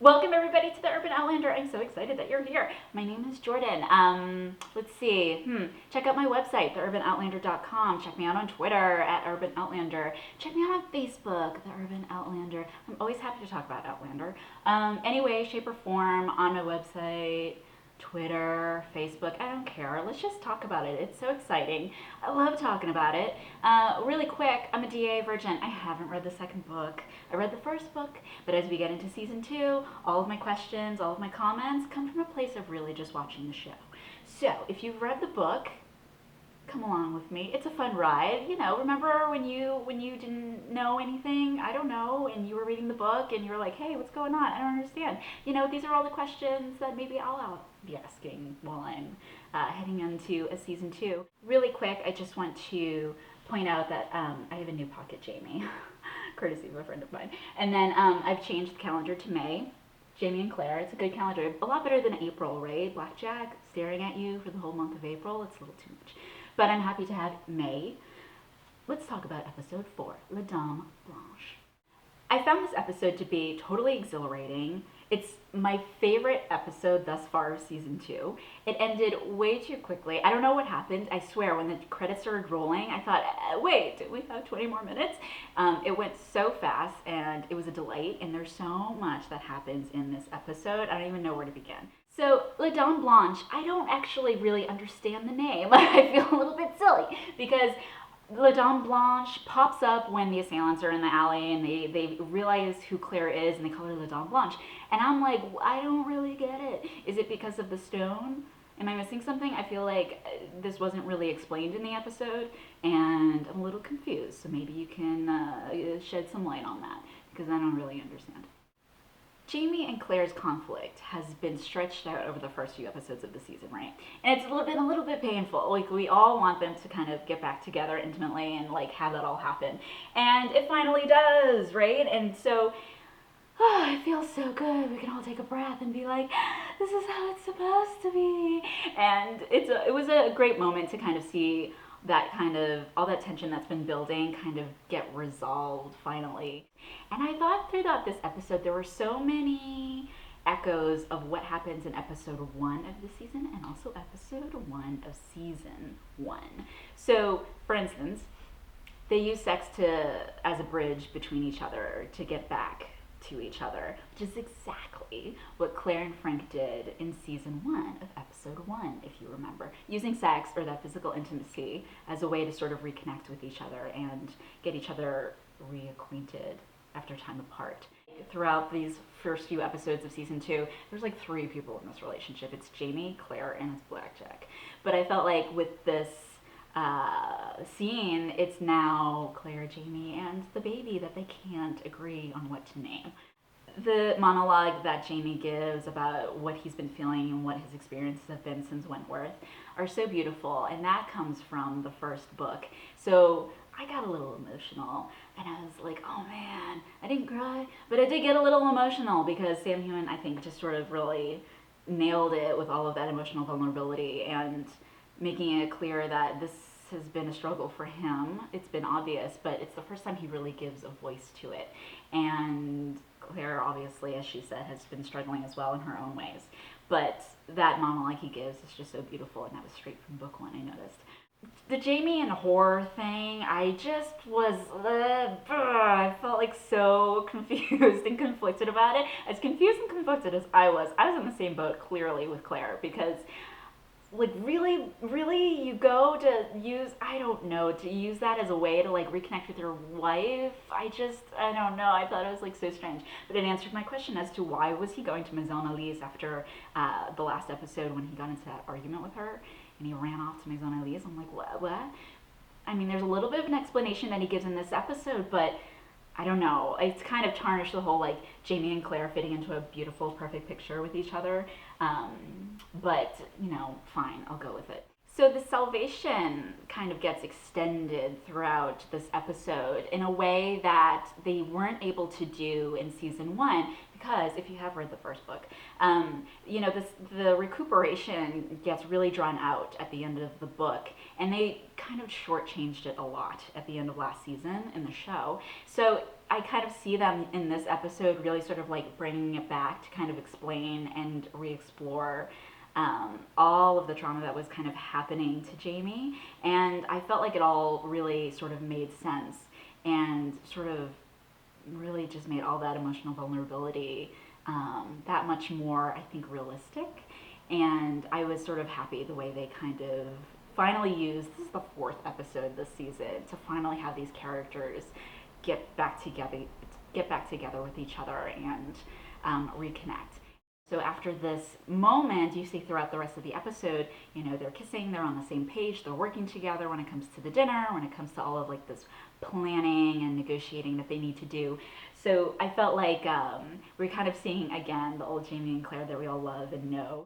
Welcome everybody to the Urban Outlander. I'm so excited that you're here. My name is Jordan. Let's see. Check out my website, theurbanoutlander.com. Check me out on Twitter at Urban Outlander. Check me out on Facebook, The Urban Outlander. I'm always happy to talk about Outlander. Any way, shape, or form on my website, Twitter, Facebook, I don't care. Let's just talk about it. It's so exciting. I love talking about it. Really quick, I'm a DA virgin. I haven't read the second book. I read the first book, but as we get into season 2, all of my questions, all of my comments come from a place of really just watching the show. So if you've read the book, come along with me. It's a fun ride. You know, remember when you didn't know anything? I don't know, and you were reading the book and you were like, "Hey, what's going on? I don't understand." You know, these are all the questions that maybe I'll be asking while I'm heading into a season 2. Really quick, I just want to point out that I have a new pocket Jamie, courtesy of a friend of mine. And then I've changed the calendar to May. Jame and Claire, it's a good calendar. A lot better than April, right? Blackjack staring at you for the whole month of April. It's a little too much. But I'm happy to have May. Let's talk about episode 4, La Dame Blanche. I found this episode to be totally exhilarating. It's my favorite episode thus far of season 2. It ended way too quickly. I don't know what happened. I swear, when the credits started rolling, I thought, wait, do we have 20 more minutes? It went so fast, and it was a delight, and there's so much that happens in this episode. I don't even know where to begin. So, La Dame Blanche, I don't actually really understand the name. I feel a little bit silly, because La Dame Blanche pops up when the assailants are in the alley and they realize who Claire is and they call her La Dame Blanche. And I'm like, I don't really get it. Is it because of the stone? Am I missing something? I feel like this wasn't really explained in the episode and I'm a little confused. So maybe you can shed some light on that because I don't really understand. Jame and Claire's conflict has been stretched out over the first few episodes of the season, right? And it's been a little bit painful. Like, we all want them to kind of get back together intimately and, like, have that all happen. And it finally does, right? And so, it feels so good. We can all take a breath and be like, this is how it's supposed to be. And it was a great moment to kind of see that kind of, all that tension that's been building kind of get resolved finally. And I thought throughout this episode there were so many echoes of what happens in episode 1 of the season and also episode 1 of season 1. So, for instance, they use sex as a bridge between each other to get back to each other, which is exactly what Claire and Frank did in season 1 of episode 1, if you remember. Using sex or that physical intimacy as a way to sort of reconnect with each other and get each other reacquainted after time apart. Throughout these first few episodes of season 2, there's like 3 people in this relationship. It's Jamie, Claire, and it's Blackjack. But I felt like with this scene, it's now Claire, Jamie, and the baby that they can't agree on what to name. The monologue that Jamie gives about what he's been feeling and what his experiences have been since Wentworth are so beautiful, and that comes from the first book. So I got a little emotional, and I was like, oh man, I didn't cry, but I did get a little emotional because Sam Heughan, I think, just sort of really nailed it with all of that emotional vulnerability and making it clear that this has been a struggle for him. It's been obvious, but it's the first time he really gives a voice to it. And Claire, obviously, as she said, has been struggling as well in her own ways. But that monologue he gives is just so beautiful, and that was straight from book 1, I noticed. The Jamie and horror thing, I just was, I felt like so confused and conflicted about it. As confused and conflicted as I was in the same boat, clearly, with Claire, because like, really, you go to use, I don't know, to use that as a way to, like, reconnect with your wife? I don't know, I thought it was, like, so strange. But it answered my question as to why was he going to Maison Elise after the last episode when he got into that argument with her, and he ran off to Maison Elise. I'm like, what? I mean, there's a little bit of an explanation that he gives in this episode, but I don't know. It's kind of tarnished the whole, like, Jamie and Claire fitting into a beautiful, perfect picture with each other. But, you know, fine, I'll go with it. So the salvation kind of gets extended throughout this episode in a way that they weren't able to do in season one, because if you have read the first book, the recuperation gets really drawn out at the end of the book, and they kind of shortchanged it a lot at the end of last season in the show. So I kind of see them in this episode really sort of like bringing it back to kind of explain and re-explore all of the trauma that was kind of happening to Jamie. And I felt like it all really sort of made sense and sort of really just made all that emotional vulnerability that much more, I think, realistic. And I was sort of happy the way they kind of finally used, this is the fourth episode this season, to finally have these characters get back together with each other and reconnect. So after this moment, you see throughout the rest of the episode, they're kissing, they're on the same page, they're working together when it comes to the dinner, when it comes to all of like this planning and negotiating that they need to do. So I felt like we're kind of seeing again the old Jame and Claire that we all love and know.